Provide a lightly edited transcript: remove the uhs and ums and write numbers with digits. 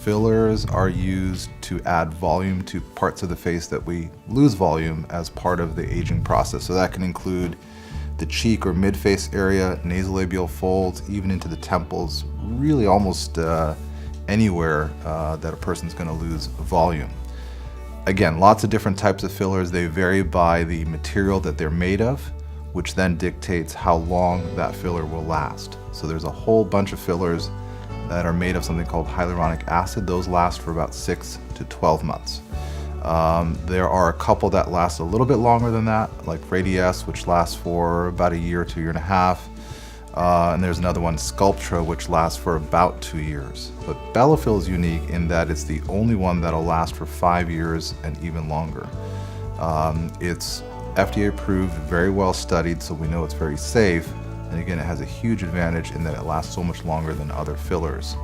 Fillers are used to add volume to parts of the face that we lose volume as part of the aging process. So that can include the cheek or mid-face area, nasolabial folds, even into the temples, really almost anywhere that a person's going to lose volume. Again, lots of different types of fillers. They vary by the material that they're made of, which then dictates how long that filler will last. So there's a whole bunch of fillers that are made of something called hyaluronic acid. Those last for about 6 to 12 months. There are a couple that last a little bit longer than that, like Radiesse, which lasts for about a year to a year and a half. And there's another one, Sculptra, which lasts for about 2 years. But Bellafill is unique in that it's the only one that'll last for 5 years and even longer. It's FDA approved, very well studied, so we know it's very safe. And again, it has a huge advantage in that it lasts so much longer than other fillers.